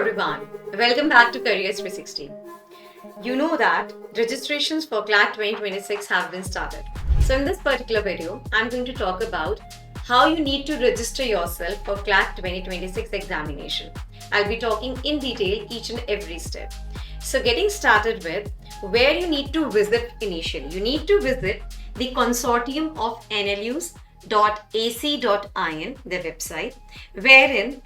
everyone, welcome back to Careers 360. You know that registrations for CLAT 2026 have been started. So in this particular video, I'm going to talk about how you need to register yourself for CLAT 2026 examination. I'll be talking in detail each and every step. So getting started with where you need to visit initially. You need to visit the consortium of NLUs.ac.in, their website, wherein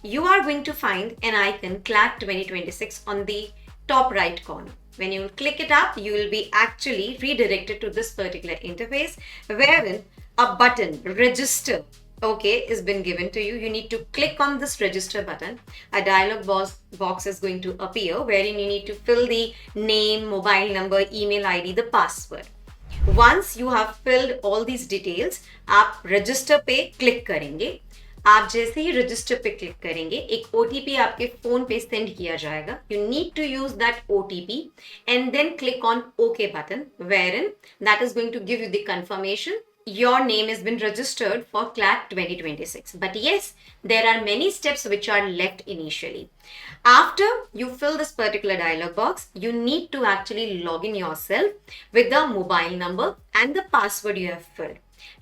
you are going to find an icon CLAT 2026 on the top right corner. When you click it up, you will be actually redirected to this particular interface wherein a button register is been given to you. You need to click on this register button. A dialog box is going to appear wherein you need to fill the name, mobile number, email ID, the password. Once you have filled all these details, आप register पे click करेंगे. आप जैसे ही register पे click करेंगे एक OTP आपके phone पे सेंड किया जाएगा. You need to use that OTP and then click on okay button wherein that is going to give you the confirmation your name has been registered for CLAT 2026. But yes, there are many steps which are left initially. After you fill this particular dialog box, you need to actually log in yourself with the mobile number and the password you have filled.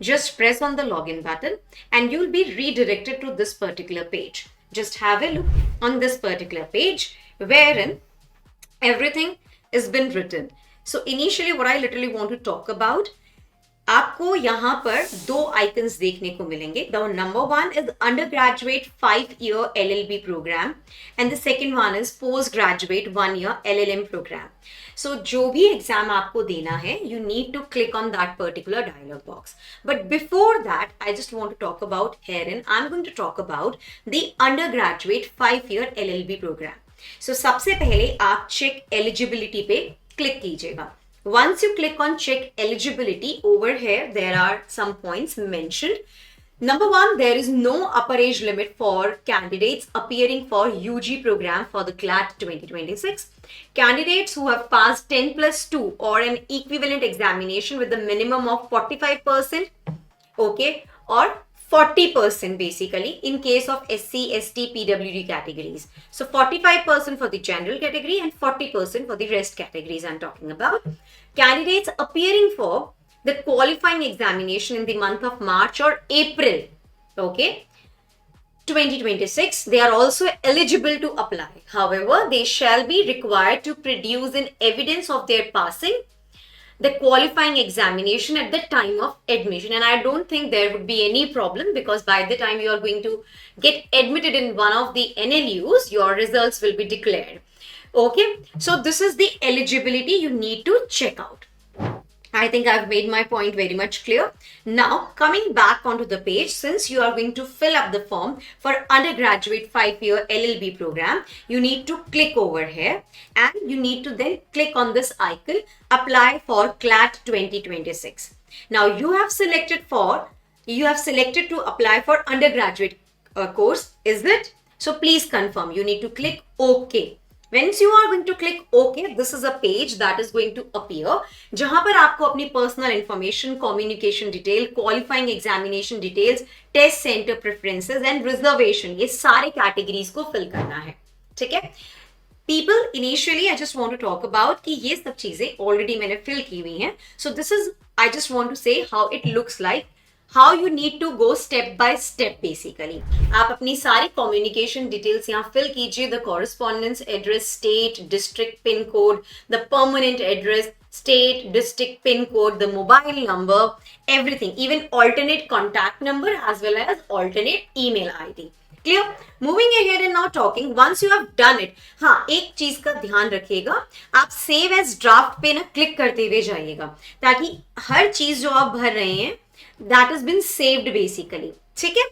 Just press on the login button and you'll be redirected to this particular page. Just have a look on this particular page wherein everything has been written. So initially what I literally want to talk about, आपको यहाँ पर दो icons देखने को मिलेंगे. The number one is undergraduate 5-year LLB program and the second one is postgraduate 1-year LLM program. So जो भी exam आपको देना है, you need to click on that particular dialog box. But before that, I just want to talk about herein. I'm going to talk about the undergraduate 5-year LLB program. So सबसे पहले आप check eligibility पे click कीजिएगा. Once you click on check eligibility, over here there are some points mentioned. Number one, there is no upper age limit for candidates appearing for UG program for the CLAT 2026. Candidates who have passed 10+2 or an equivalent examination with a minimum of 45%, or 40% basically in case of SC, ST, PWD categories. So 45% for the general category and 40% for the rest categories I'm talking about. Candidates appearing for the qualifying examination in the month of March or April, 2026, they are also eligible to apply. However, they shall be required to produce an evidence of their passing the qualifying examination at the time of admission, and I don't think there would be any problem because by the time you are going to get admitted in one of the NLUs, your results will be declared. So this is the eligibility you need to check out. I think I've made my point very much clear. Now coming back onto the page, since you are going to fill up the form for undergraduate 5-year LLB program, you need to click over here and you need to then click on this icon, apply for CLAT 2026. Now you have selected to apply for undergraduate course, is it? So please confirm. You need to click OK. Once you are going to click OK, this is a page that is going to appear जहां पर आपको अपनी personal information, communication detail, qualifying examination details, test center preferences and reservation, ये सारे categories को fill करना है. ठीक है? People, initially I just want to talk about कि ये सब चीजें already मैंने fill की हुई हैं. So this is, I just want to say how it looks like. How you need to go step by step basically. आप अपनी सारी communication details यहाँ fill कीजिए, the correspondence address, state, district, pin code, the permanent address, state, district, pin code, the mobile number, everything, even alternate contact number as well as alternate email ID. Clear? Moving ahead and now talking, once you have done it, हाँ एक चीज का ध्यान रखिएगा, आप save as draft पे ना click करते हुए जाइएगा ताकि हर चीज जो आप भर रहे हैं that has been saved basically. ठीक है?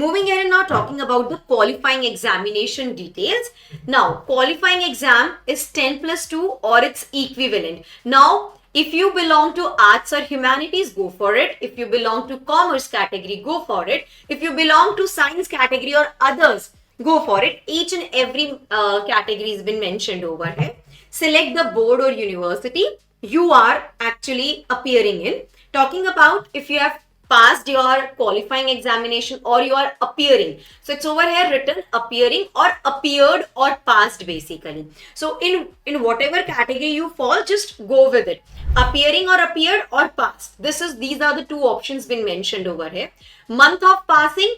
Moving ahead and now talking about the qualifying examination details. Now, qualifying exam is 10+2 or its equivalent. Now, if you belong to arts or humanities, go for it. If you belong to commerce category, go for it. If you belong to science category or others, go for it. Each and every category has been mentioned over here. Select the board or university you are actually appearing in. Talking about if you have passed your qualifying examination or you are appearing. So it's over here written appearing or appeared or passed basically. So in whatever category you fall, just go with it. Appearing or appeared or passed. These are the two options been mentioned over here. Month of passing.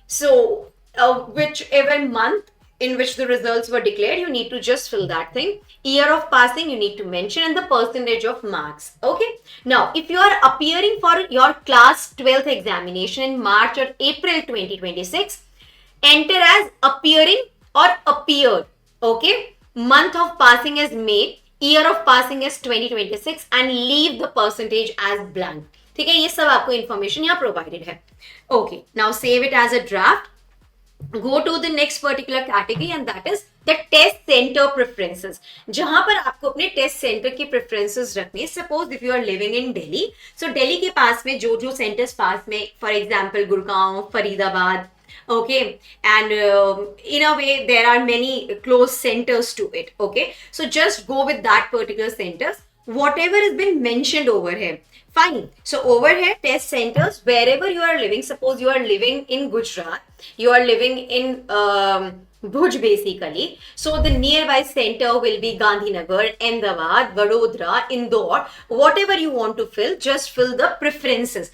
So whichever month in which the results were declared, you need to just fill that thing. Year of passing you need to mention, and the percentage of marks. Okay, now if you are appearing for your class 12th examination in March or April 2026, enter as appearing or appeared. Okay, month of passing as May, year of passing as 2026, and leave the percentage as blank. ठीक है, ये सब आपको information यहाँ provided है. Okay, now save it as a draft. Go to the next particular category and that is the test center preferences. जहां पर आपको अपने टेस्ट सेंटर की प्रेफरेंसेस रखनी है. Suppose if you are living in Delhi, so Delhi के पास में जो जो सेंटर्स पास में, for example Gurgaon, Faridabad, okay, and in a way there are many close centers to it. Okay, so just go with that particular centers, whatever has been mentioned over here. Fine. So over here, test centers, wherever you are living, suppose you are living in Gujarat, you are living in Bhuj basically. So the nearby center will be Gandhinagar, Ahmedabad, Vadodara, Indore, whatever you want to fill, just fill the preferences.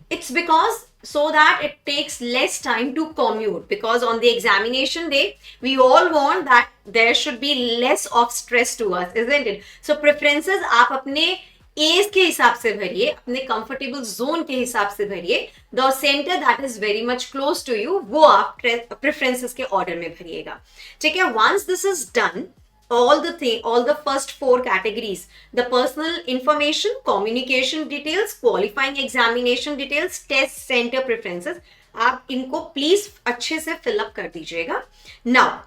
It's because so that it takes less time to commute, because on the examination day, we all want that there should be less of stress to us, isn't it? So preferences आप अपने as के हिसाब से भरिए, अपने comfortable zone के हिसाब से भरिए. The centre that is very much close to you, वो आप प्रेफरेंसेस के ऑर्डर में भरिएगा. ठीक है, once this is done, all the first 4 categories, the personal information, communication details, qualifying examination details, test center preferences, आप इनको प्लीज अच्छे से फिलअप कर दीजिएगा. नाउ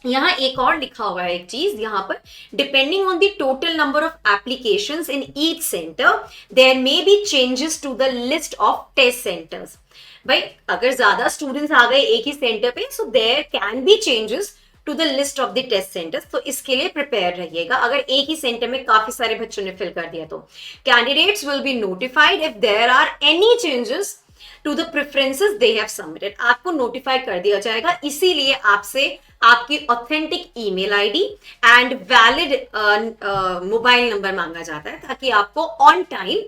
यहाँ एक और लिखा हुआ है एक चीज, यहाँ पर depending on the total number of applications in each centre, there may be changes to the list of test centres. भाई अगर ज्यादा स्टूडेंट्स आ गए एक ही सेंटर पे, so there can be changes to the list of the test centres. तो इसके लिए प्रिपेयर रहिएगा. अगर एक ही सेंटर में काफी सारे बच्चों ने फिल कर दिया तो candidates will be notified if there are any changes to the preferences they have submitted. आपको नोटिफाई कर दिया जाएगा. इसीलिए आपसे आपकी authentic email ID and valid mobile number मांगा जाता है, ताकि आपको ऑन टाइम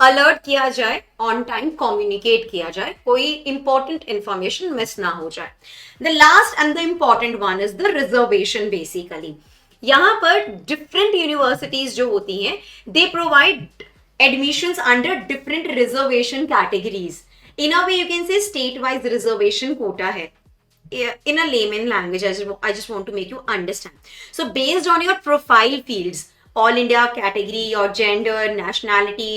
अलर्ट किया जाए, ऑन टाइम कम्युनिकेट किया जाए, कोई इंपॉर्टेंट इंफॉर्मेशन मिस ना हो जाए. The last and the important one is the reservation. Basically यहाँ पर डिफरेंट यूनिवर्सिटीज जो होती हैं, they provide admissions under different reservation categories. In a way, you can say state-wise reservation quota hai. In a layman language, I just want to make you understand. So based on your profile fields, all India category, your gender, nationality,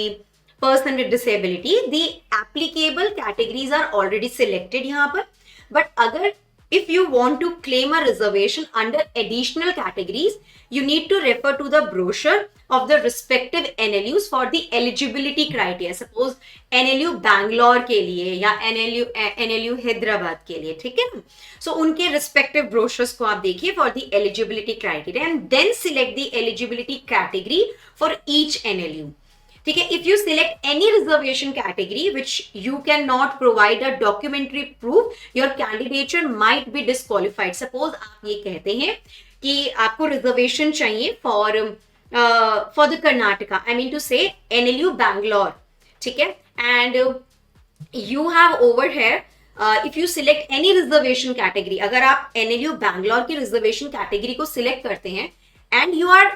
person with disability, the applicable categories are already selected यहाँ पर. But अगर if you want to claim a reservation under additional categories, you need to refer to the brochure of the respective NLUs for the eligibility criteria. Suppose NLU Bangalore के लिए या NLU Hyderabad के लिए, ठीक है ना. So उनके respective brochures को आप देखिए for the eligibility criteria and then select the eligibility category for each NLU. ठीक है, if you select any reservation category which you cannot provide a documentary proof, your candidature might be disqualified. Suppose आप ये कहते हैं कि आपको reservation चाहिए for the Karnataka, I mean to say NLU Bangalore, ठीक है, and you have over here if you select any reservation category, अगर आप NLU Bangalore की reservation category को select करते हैं and you are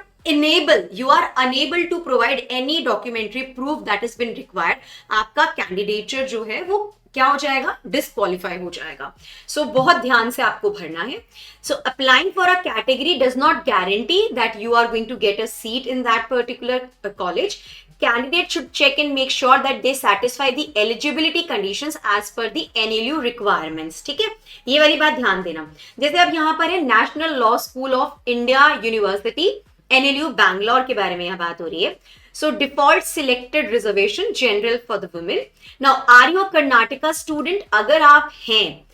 unable to provide any documentary proof that has been required, आपका candidature जो है वो क्या हो जाएगा, डिस्क्वालीफाई हो जाएगा. सो बहुत ध्यान से आपको भरना है. So applying for a category does not guarantee that you are going to get a seat in that particular college. Candidate should check and make sure that they satisfy the eligibility conditions as per the NLU requirements. ठीक है, ये वाली बात ध्यान देना. जैसे अब यहाँ पर है national law school of India university NLU Bangalore के बारे में यहाँ बात हो रही है. So default selected reservation general for the women. Now are you a Karnataka student? अगर आप हैं,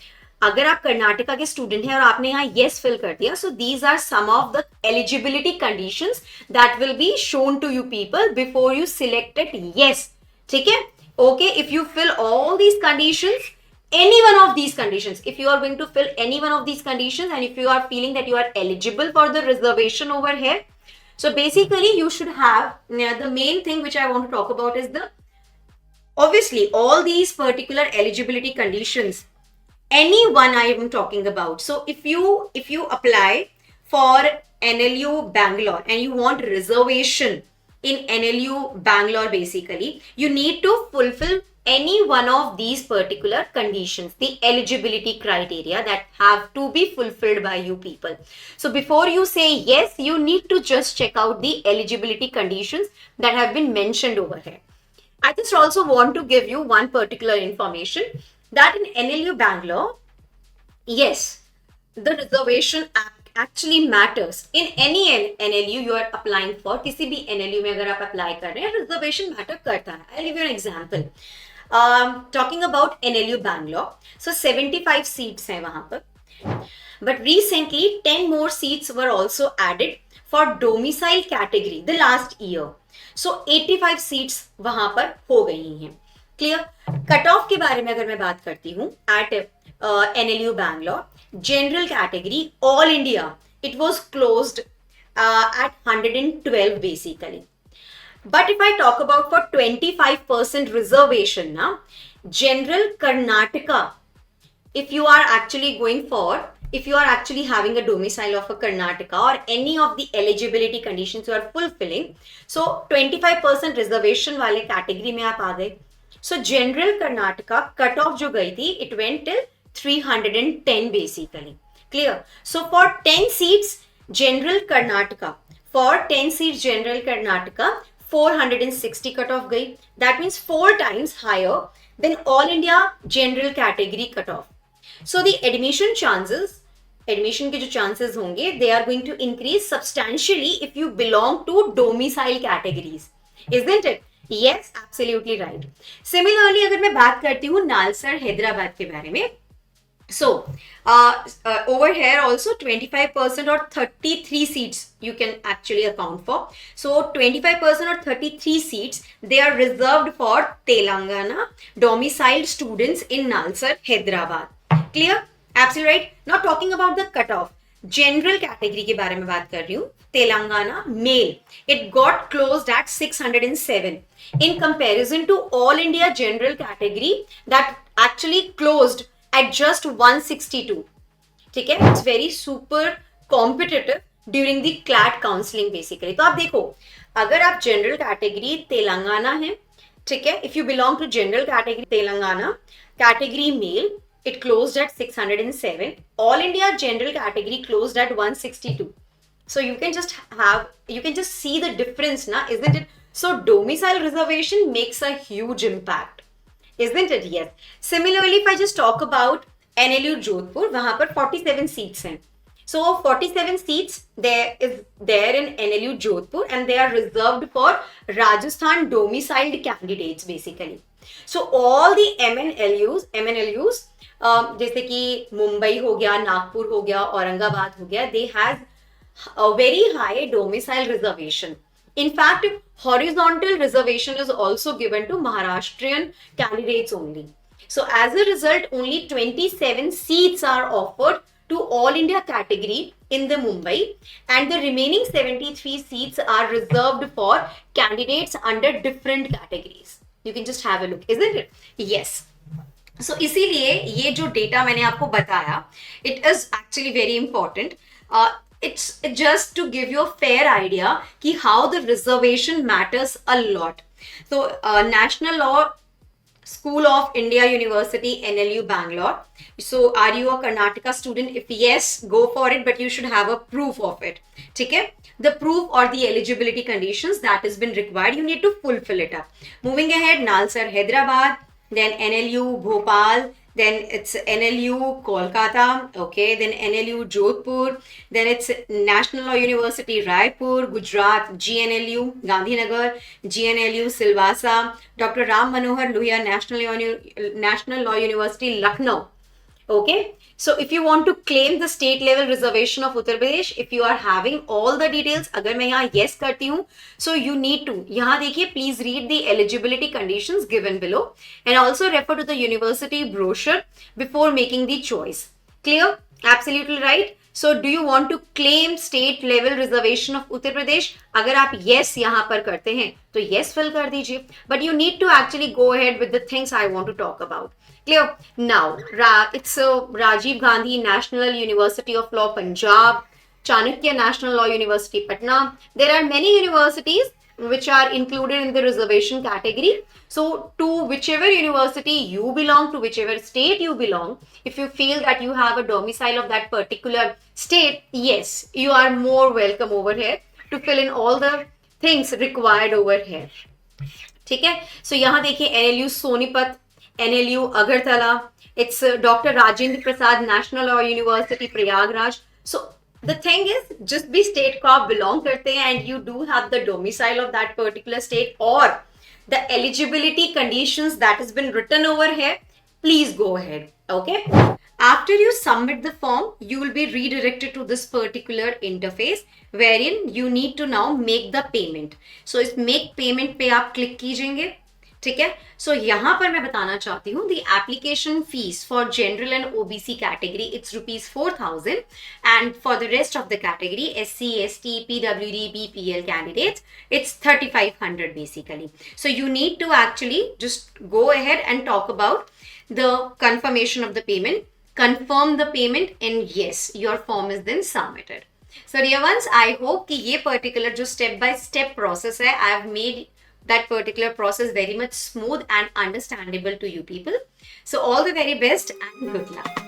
अगर आप कर्नाटका के स्टूडेंट हैं और आपने यहाँ yes fill कर दिया, so these are some of the eligibility conditions that will be shown to you people before you select it yes. ठीक है, Okay, if you fill all these conditions, any one of these conditions, if you are going to fill any one of these conditions, and if you are feeling that you are eligible for the reservation over here, so basically you should have, the main thing which I want to talk about is the, obviously all these particular eligibility conditions, any one I am talking about. So if you apply for NLU Bangalore and you want reservation in NLU Bangalore, basically you need to fulfill any one of these particular conditions, the eligibility criteria that have to be fulfilled by you people. So before you say yes, you need to just check out the eligibility conditions that have been mentioned over here. I just also want to give you one particular information that in NLU Bangalore, yes, the reservation actually matters. In any NLU you are applying for, किसी भी NLU में अगर आप apply कर रहे हैं, reservation matter करता है. I'll give you an example. Talking about NLU Bangalore, so 75 seats हैं वहाँ पर. But recently 10 more seats were also added for domicile category the last year. So 85 seats वहां पर हो गई हैं. क्लियर. कट ऑफ के बारे में अगर मैं बात करती हूँ eight NLU Bangalore, general category all India it was closed at 112 basically. But if I talk about for 25% reservation now, general Karnataka, if you are actually going for, if you are actually having a domicile of a Karnataka or any of the eligibility conditions you are fulfilling, so 25% reservation वाले category में आप आ गए. So general Karnataka cut off जो गई थी, it went till 310 basically. Clear? So for 10 seats general Karnataka, for 10 seats general Karnataka, 460 cut off गई. That means 4 times higher than all India general category cut off. So the admission chances, admission के जो chances होंगे, they are going to increase substantially if you belong to domicile categories, isn't it? Yes, absolutely right. Similarly, अगर मैं बात करती हूँ नालसर हैदराबाद के बारे में, so over here also 25% or 33 seats you can actually account for. So 25% or 33 seats they are reserved for Telangana domiciled students in Nalsar Hyderabad. Clear? Absolutely right. Now talking about the cutoff, general category के बारे में बात कर रही हूँ. Telangana male, it got closed at 607 in comparison to all India general category that actually closed at just 162. ठीक है? It's very super competitive during the CLAT counseling basically. तो आप देखो, अगर आप general category तेलंगाना है, ठीक है? If you belong to general category Telangana, category male, it closed at 607. All India general category closed at 162. So you can just see the difference, na, isn't it? So domicile reservation makes a huge impact, isn't it? Yes. Similarly, if I just talk about NLU Jodhpur, वहाँ पर 47 seats हैं. So 47 seats there in NLU Jodhpur and they are reserved for Rajasthan domiciled candidates basically. So all the MNLUs जैसे कि मुंबई हो गया, नागपुर हो गया, औरंगाबाद हो गया, they have a very high domicile reservation. In fact, horizontal reservation is also given to Maharashtrian candidates only. So as a result, only 27 seats are offered to all India category in the Mumbai, and the remaining 73 seats are reserved for candidates under different categories. You can just have a look, isn't it? Yes. So इसीलिए ये जो data मैंने आपको बताया, it is actually very important. It's just to give you a fair idea कि how the reservation matters a lot. So National Law School of India University NLU Bangalore. So are you a Karnataka student? If yes, go for it, but you should have a proof of it. ठीक है? The proof or the eligibility conditions that has been required, you need to fulfill it up. Moving ahead, Nalsar Hyderabad, then NLU Bhopal, then it's NLU Kolkata, okay, then NLU Jodhpur, then it's National Law University Raipur, Gujarat, GNLU Gandhinagar, GNLU Silvassa, Dr. Ram Manohar Lohia National Law University Lucknow, Okay, so if you want to claim the state level reservation of Uttar Pradesh, if you are having all the details, अगर मैं यहाँ yes करती हूँ, so you need to, यहाँ देखिए, please read the eligibility conditions given below and also refer to the university brochure before making the choice. Clear? Absolutely right. So do you want to claim state level reservation of Uttar Pradesh? अगर आप yes यहाँ पर करते हैं तो yes fill कर दीजिए, but you need to actually go ahead with the things I want to talk about. Clear? Now, it's Rajiv Gandhi National University of Law, Punjab, Chanakya National Law University, Patna. There are many universities which are included in the reservation category. So, to whichever university you belong, to whichever state you belong, if you feel that you have a domicile of that particular state, yes, you are more welcome over here to fill in all the things required over here. ठीक है, सो यहाँ देखिए NLU Sonipat, NLU Agartala, it's Dr. Rajendra Prasad National Law University Prayagraj. So the thing is, just be state को आप belong करते हैं and you do have the domicile of that particular state or the eligibility conditions that has been written over here, please go ahead. Okay, after you submit the form, you will be redirected to this particular interface wherein you need to now make the payment. So इस make payment पे आप click कीजिएंगे. ठीक है, सो यहाँ पर मैं बताना चाहती हूँ the application fees for general and OBC category it's ₹4,000 and for the rest of the category SC, ST, PWD, BPL candidates it's 3,500 basically. So you need to actually just go ahead and talk about the confirmation of the payment, confirm the payment and yes, your form is then submitted. So dear ones, I hope कि ये particular जो step by step process है, I have made that particular process very much smooth and understandable to you people. So all the very best and good luck.